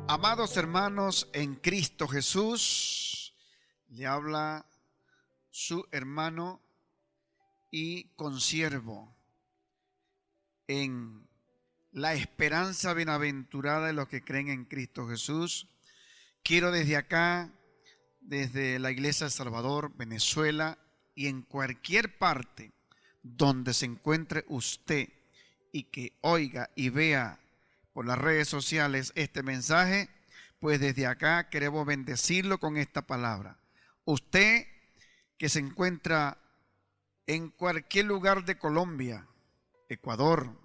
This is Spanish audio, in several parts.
Amados hermanos en Cristo Jesús, le habla su hermano y consiervo en la esperanza bienaventurada de los que creen en Cristo Jesús. Quiero desde acá, desde la Iglesia de Salvador, Venezuela y en cualquier parte donde se encuentre usted y que oiga y vea por las redes sociales este mensaje, pues desde acá queremos bendecirlo con esta palabra. Usted que se encuentra en cualquier lugar de Colombia, Ecuador,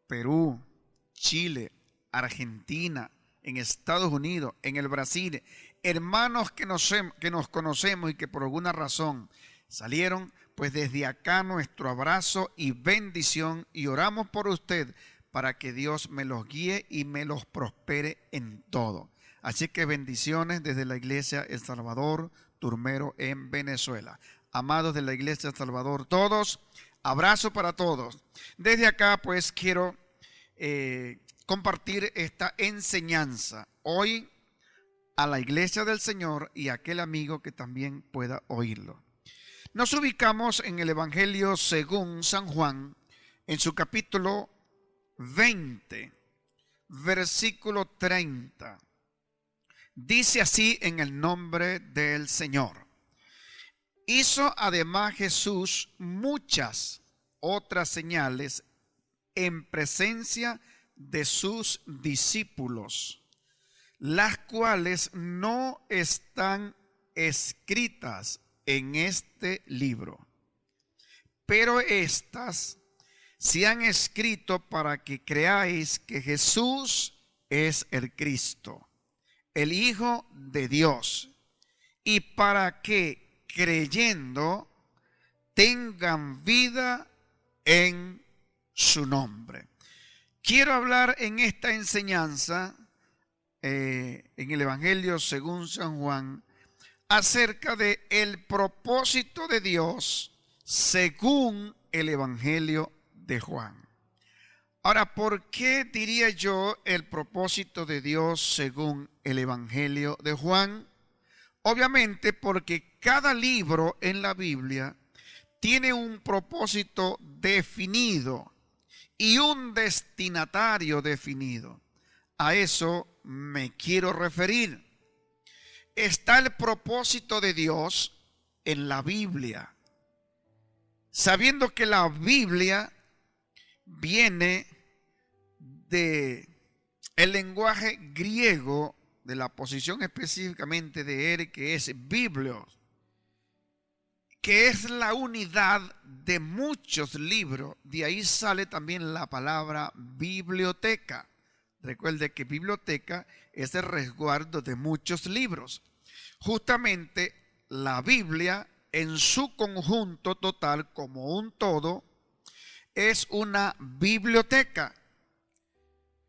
Perú, Chile, Argentina, en Estados Unidos, en el Brasil, hermanos que nos conocemos y que por alguna razón salieron, pues desde acá nuestro abrazo y bendición, y oramos por usted para que Dios me los guíe y me los prospere en todo. Así que bendiciones desde la Iglesia El Salvador, Turmero en Venezuela. Amados de la Iglesia El Salvador, todos, abrazo para todos. Desde acá pues quiero compartir esta enseñanza hoy a la Iglesia del Señor y a aquel amigo que también pueda oírlo. Nos ubicamos en el Evangelio según San Juan, en su capítulo 20, versículo 30. Dice así en el nombre del Señor. Hizo además Jesús muchas otras señales en presencia de sus discípulos, las cuales no están escritas en este libro, pero estas se han escrito para que creáis que Jesús es el Cristo, el Hijo de Dios, y para que creyendo tengan vida en su nombre. Quiero hablar en esta enseñanza, en el Evangelio según San Juan, acerca de el propósito de Dios según el Evangelio de Juan. Ahora, ¿por qué diría yo el propósito de Dios según el Evangelio de Juan? Obviamente porque cada libro en la Biblia tiene un propósito definido y un destinatario definido. A eso me quiero referir. Está el propósito de Dios en la Biblia, sabiendo que la Biblia viene de el lenguaje griego, de la posición específicamente de él, que es biblios, que es la unidad de muchos libros. De ahí sale también la palabra biblioteca. Recuerde que biblioteca es el resguardo de muchos libros. Justamente la Biblia en su conjunto total, como un todo, es una biblioteca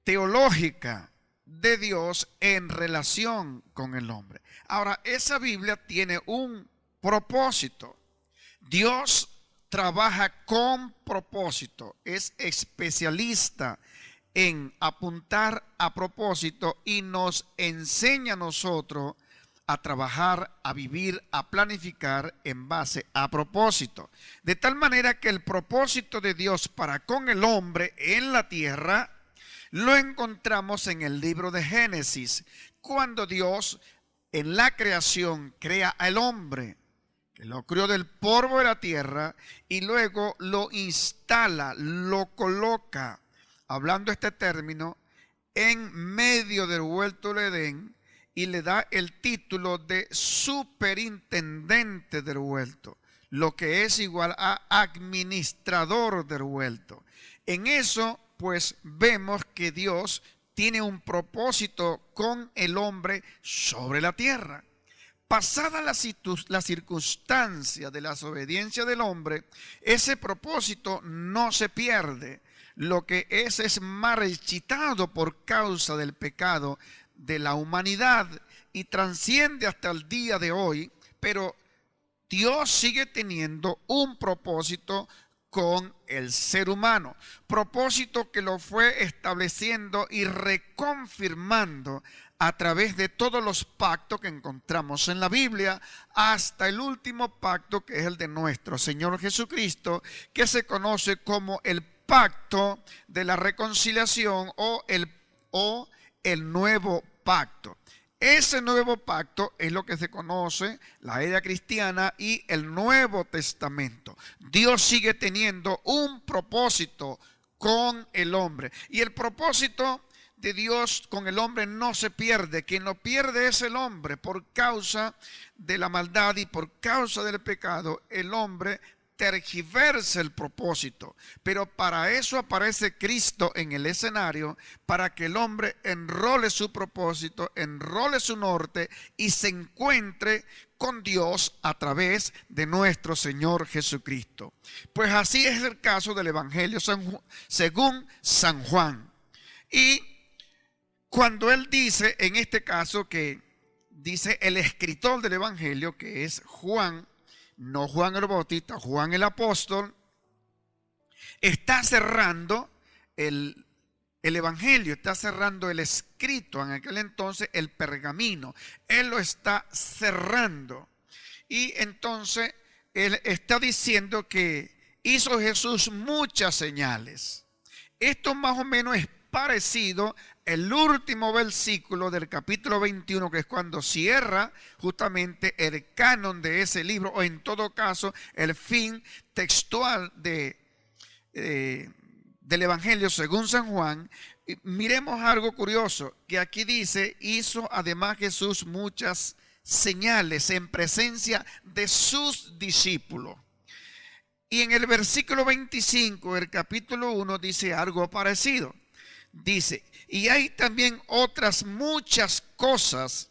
teológica de Dios en relación con el hombre. Ahora, esa Biblia tiene un propósito. Dios trabaja con propósito, es especialista en apuntar a propósito y nos enseña a nosotros a trabajar, a vivir, a planificar en base a propósito. De tal manera que el propósito de Dios para con el hombre en la tierra lo encontramos en el libro de Génesis, cuando Dios en la creación crea al hombre, que lo creó del polvo de la tierra y luego lo instala, lo coloca, hablando este término, en medio del huerto del Edén, y le da el título de superintendente del huerto, lo que es igual a administrador del huerto. En eso, pues, vemos que Dios tiene un propósito con el hombre sobre la tierra. Pasada la circunstancia de la desobediencia del hombre, ese propósito no se pierde. Lo que es marchitado por causa del pecado de la humanidad y trasciende hasta el día de hoy, pero Dios sigue teniendo un propósito con el ser humano, propósito que lo fue estableciendo y reconfirmando a través de todos los pactos que encontramos en la Biblia, hasta el último pacto, que es el de nuestro Señor Jesucristo, que se conoce como el pacto de la reconciliación o el nuevo pacto. Ese nuevo pacto es lo que se conoce la era cristiana y el Nuevo Testamento. Dios sigue teniendo un propósito con el hombre, y el propósito de Dios con el hombre no se pierde. Quien lo pierde es el hombre. Por causa de la maldad y por causa del pecado, el hombre tergiversa el propósito. Pero para eso aparece Cristo en el escenario, para que el hombre enrole su propósito, enrole su norte y se encuentre con Dios a través de nuestro Señor Jesucristo. Pues así es el caso del Evangelio según San Juan. Y cuando él dice, en este caso, que dice el escritor del Evangelio, que es Juan, no Juan el Bautista, Juan el apóstol, está cerrando el Evangelio, está cerrando el escrito, en aquel entonces el pergamino. Él lo está cerrando. Y entonces él está diciendo que hizo Jesús muchas señales. Esto más o menos es parecido el último versículo del capítulo 21, que es cuando cierra justamente el canon de ese libro, o en todo caso el fin textual del Evangelio según San Juan. Miremos algo curioso, que aquí dice: hizo además Jesús muchas señales en presencia de sus discípulos. Y en el versículo 25 del capítulo 1 dice algo parecido. Dice: y hay también otras muchas cosas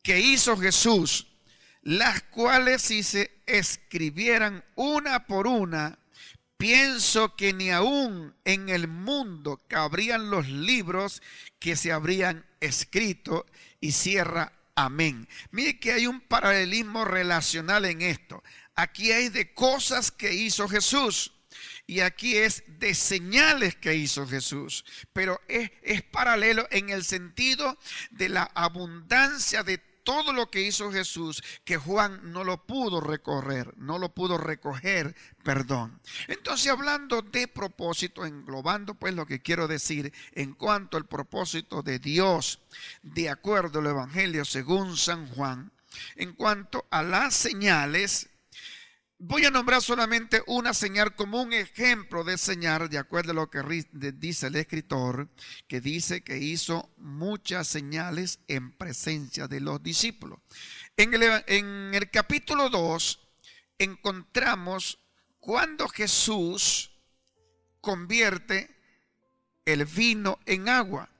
que hizo Jesús, las cuales si se escribieran una por una, pienso que ni aún en el mundo cabrían los libros que se habrían escrito. Y cierra: amén. Mire que hay un paralelismo relacional en esto. Aquí hay de cosas que hizo Jesús, y aquí es de señales que hizo Jesús, pero es paralelo en el sentido de la abundancia de todo lo que hizo Jesús, que Juan no lo pudo recoger. Entonces, hablando de propósito, englobando pues lo que quiero decir en cuanto al propósito de Dios, de acuerdo al Evangelio según San Juan, en cuanto a las señales, voy a nombrar solamente una señal como un ejemplo de señal, de acuerdo a lo que dice el escritor, que dice que hizo muchas señales en presencia de los discípulos. En el capítulo 2 encontramos cuando Jesús convierte el vino en agua.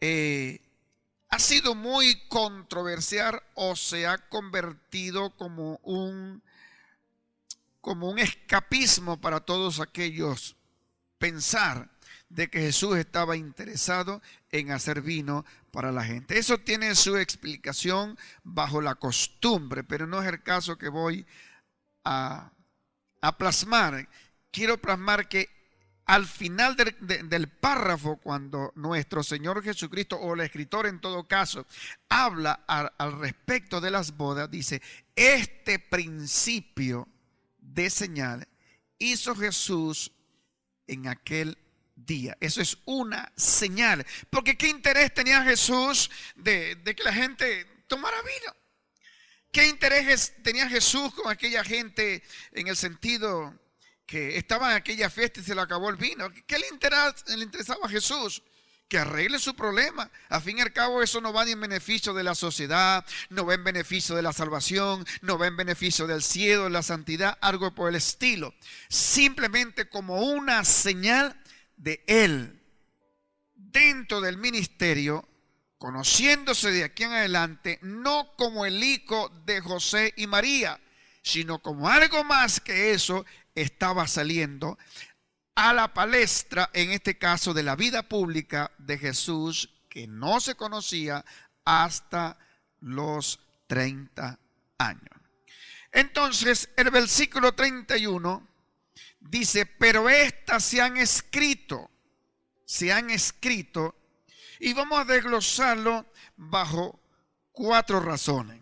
Ha sido muy controversial, o se ha convertido como un escapismo para todos aquellos pensar de que Jesús estaba interesado en hacer vino para la gente. Eso tiene su explicación bajo la costumbre, pero no es el caso que voy a plasmar. Quiero plasmar que al final del párrafo, cuando nuestro Señor Jesucristo, o el escritor en todo caso, habla al respecto de las bodas, dice: este principio de señal hizo Jesús en aquel día. Eso es una señal. Porque ¿qué interés tenía Jesús de que la gente tomara vino? ¿Qué interés tenía Jesús con aquella gente en el sentido que estaba en aquella fiesta y se le acabó el vino? ¿Qué le interesaba a Jesús? Que arregle su problema. A fin y al cabo, eso no va ni en beneficio de la sociedad, no va en beneficio de la salvación, no va en beneficio del cielo, de la santidad, algo por el estilo. Simplemente como una señal de él dentro del ministerio, conociéndose de aquí en adelante, no como el hijo de José y María, sino como algo más que eso. Estaba saliendo a la palestra, en este caso de la vida pública de Jesús, que no se conocía hasta los 30 años. Entonces, el versículo 31 Dice, pero estas se han escrito, y vamos a desglosarlo bajo 4 razones.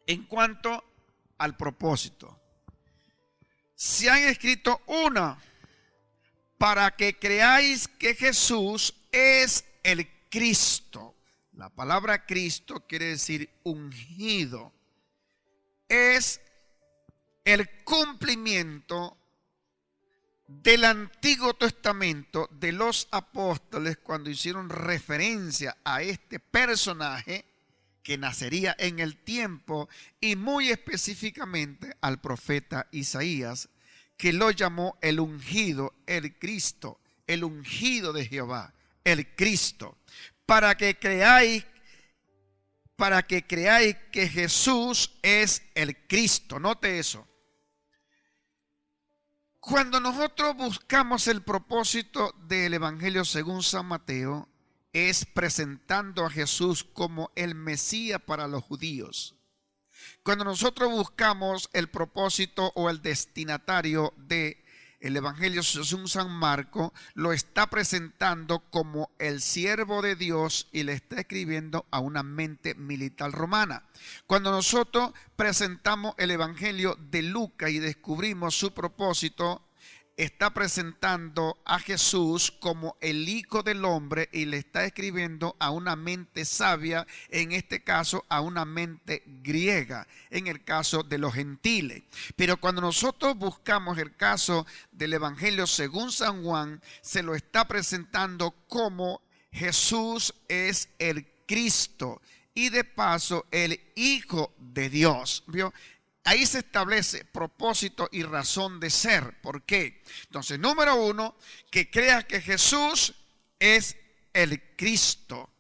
En cuanto al propósito, se han escrito: 1, para que creáis que Jesús es el Cristo. La palabra Cristo quiere decir ungido. Es el cumplimiento del Antiguo Testamento de los apóstoles cuando hicieron referencia a este personaje que nacería en el tiempo, y muy específicamente al profeta Isaías, que lo llamó el ungido, el Cristo, el ungido de Jehová, el Cristo, para que creáis que Jesús es el Cristo. Note eso. Cuando nosotros buscamos el propósito del Evangelio según San Mateo, es presentando a Jesús como el Mesías para los judíos. Cuando nosotros buscamos el propósito o el destinatario del Evangelio según San Marco, lo está presentando como el siervo de Dios y le está escribiendo a una mente militar romana. Cuando nosotros presentamos el Evangelio de Lucas y descubrimos su propósito, está presentando a Jesús como el Hijo del Hombre y le está escribiendo a una mente sabia, en este caso a una mente griega, en el caso de los gentiles. Pero cuando nosotros buscamos el caso del Evangelio según San Juan, se lo está presentando como Jesús es el Cristo y de paso el Hijo de Dios. ¿Vio? Ahí se establece propósito y razón de ser. ¿Por qué? Entonces, número 1, que crea que Jesús es el Cristo.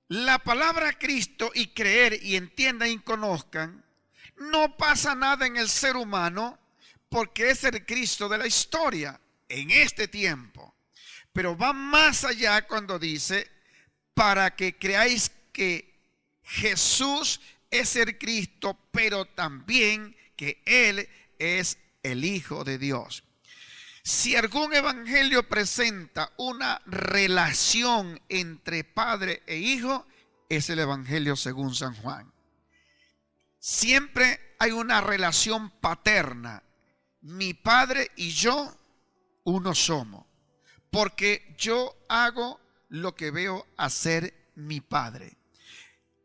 La palabra Cristo y creer y entiendan y conozcan, no pasa nada en el ser humano porque es el Cristo de la historia en este tiempo. Pero va más allá cuando dice, para que creáis que Jesús es el Cristo, pero también que Él es el Hijo de Dios. Si algún evangelio presenta una relación entre padre e hijo, es el Evangelio según San Juan. Siempre hay una relación paterna. Mi padre y yo, uno somos. Porque yo hago lo que veo hacer mi padre.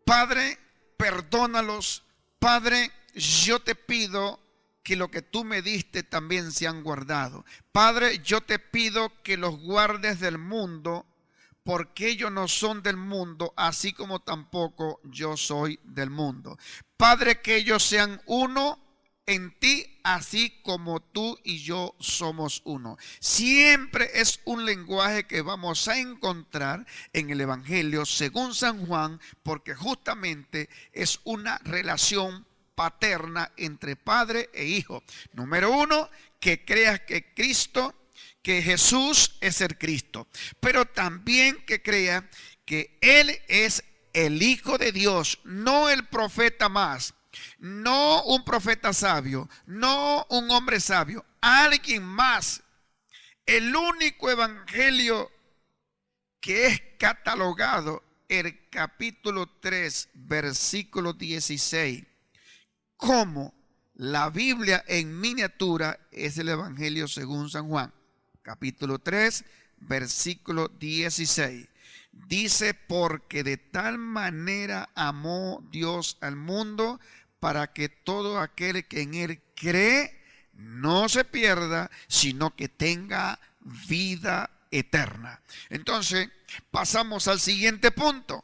Padre, perdónalos. Padre, yo te pido que lo que tú me diste también se han guardado. Padre, yo te pido que los guardes del mundo, porque ellos no son del mundo, así como tampoco yo soy del mundo. Padre, que ellos sean uno en ti, así como tú y yo somos uno. Siempre es un lenguaje que vamos a encontrar en el Evangelio según San Juan, porque justamente es una relación paterna entre padre e hijo. Número 1, que creas que Jesús es el Cristo, pero también que crea que Él es el Hijo de Dios, no el profeta más, no un profeta sabio, no un hombre sabio, alguien más. El único evangelio que es catalogado, el capítulo 3, versículo 16, como la Biblia en miniatura, es el Evangelio según San Juan, capítulo 3, versículo 16. Dice, porque de tal manera amó Dios al mundo, para que todo aquel que en Él cree no se pierda, sino que tenga vida eterna. Entonces, pasamos al siguiente punto.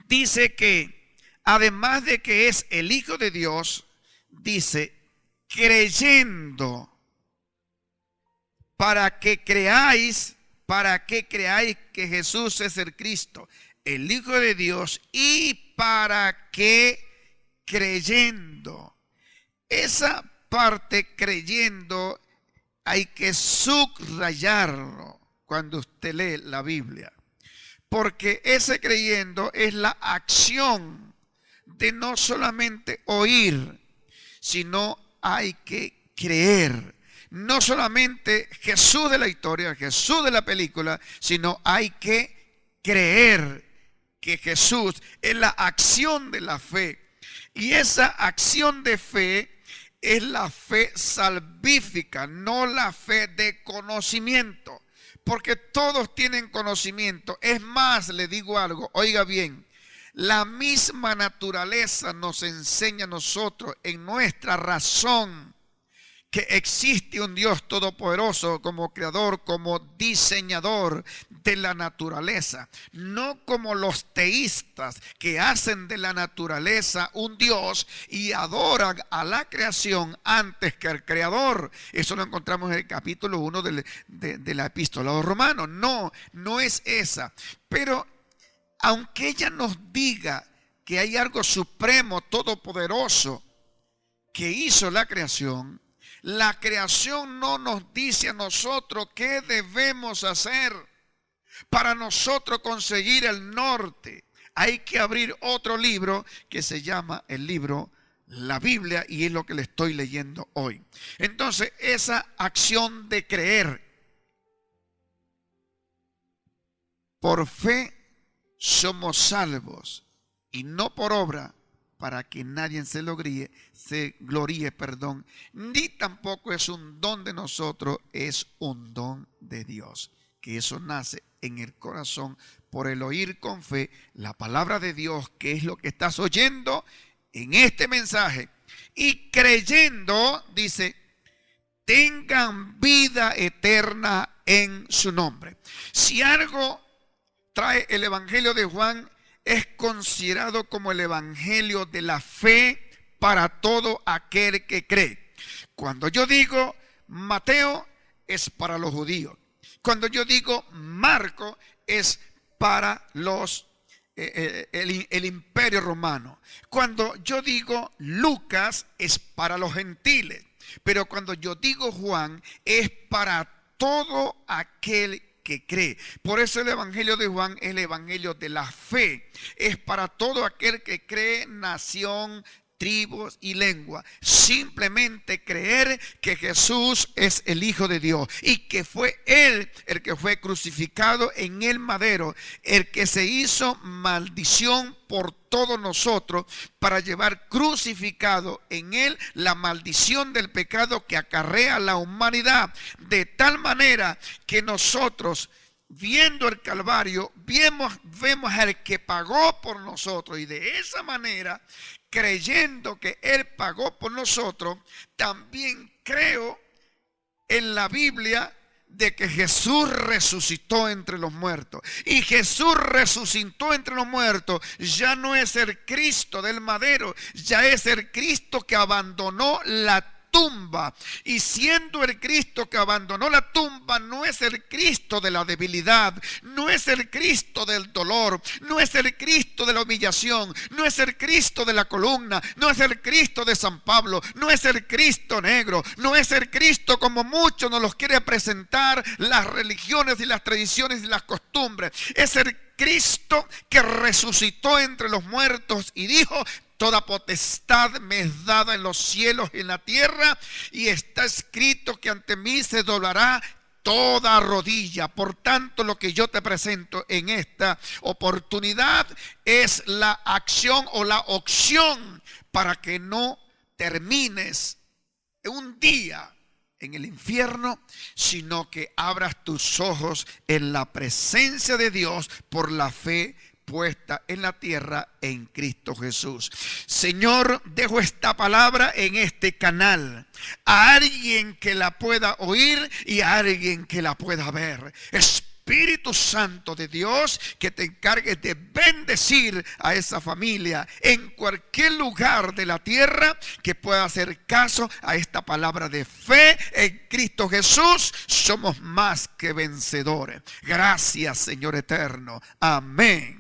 Dice que además de que es el Hijo de Dios, dice, creyendo, para que creáis que Jesús es el Cristo, el Hijo de Dios, y para que creyendo. Esa parte creyendo hay que subrayarlo cuando usted lee la Biblia, porque ese creyendo es la acción de no solamente oír, sino hay que creer. No solamente Jesús de la historia, Jesús de la película, sino hay que creer que Jesús es la acción de la fe. Y esa acción de fe es la fe salvífica, no la fe de conocimiento. Porque todos tienen conocimiento. Es más, le digo algo, oiga bien, la misma naturaleza nos enseña a nosotros en nuestra razón que existe un Dios todopoderoso como creador, como diseñador de la naturaleza. No como los teístas que hacen de la naturaleza un Dios y adoran a la creación antes que al creador. Eso lo encontramos en el capítulo 1 de la epístola a los romanos. No, no es esa. Pero aunque ella nos diga que hay algo supremo, todopoderoso, que hizo la creación no nos dice a nosotros qué debemos hacer para nosotros conseguir el norte. Hay que abrir otro libro que se llama el libro la Biblia, y es lo que le estoy leyendo hoy. Entonces, esa acción de creer por fe somos salvos y no por obra, para que nadie se gloríe, ni tampoco es un don de nosotros, es un don de Dios, que eso nace en el corazón por el oír con fe la palabra de Dios, que es lo que estás oyendo en este mensaje, y creyendo, dice, tengan vida eterna en su nombre. Si algo trae el Evangelio de Juan, es considerado como el evangelio de la fe para todo aquel que cree. Cuando yo digo Mateo, es para los judíos. Cuando yo digo Marco, es para el imperio romano. Cuando yo digo Lucas, es para los gentiles. Pero cuando yo digo Juan, es para todo aquel que cree. Por eso el evangelio de Juan es el evangelio de la fe. Es para todo aquel que cree, nación, tribus y lengua. Simplemente creer que Jesús es el Hijo de Dios y que fue Él el que fue crucificado en el madero, el que se hizo maldición por todos nosotros para llevar crucificado en Él la maldición del pecado que acarrea la humanidad, de tal manera que nosotros, viendo el Calvario, vemos al que pagó por nosotros, y de esa manera, creyendo que Él pagó por nosotros, también creo en la Biblia de que Jesús resucitó entre los muertos. Y Jesús resucitó entre los muertos. Ya no es el Cristo del madero, ya es el Cristo que abandonó la tumba. Y siendo el Cristo que abandonó la tumba, no es el Cristo de la debilidad, no es el Cristo del dolor, no es el Cristo de la humillación, no es el Cristo de la columna, no es el Cristo de San Pablo, no es el Cristo negro, no es el Cristo como muchos nos los quiere presentar las religiones y las tradiciones y las costumbres. Es el Cristo que resucitó entre los muertos y dijo: toda potestad me es dada en los cielos y en la tierra, y está escrito que ante mí se doblará toda rodilla. Por tanto, lo que yo te presento en esta oportunidad es la acción o la opción para que no termines un día en el infierno, sino que abras tus ojos en la presencia de Dios por la fe puesta en la tierra en Cristo Jesús. Señor, dejo esta palabra en este canal a alguien que la pueda oír y a alguien que la pueda ver. Espíritu Santo de Dios, que te encargues de bendecir a esa familia en cualquier lugar de la tierra que pueda hacer caso a esta palabra de fe en Cristo Jesús. Somos más que vencedores. Gracias, Señor eterno. Amén.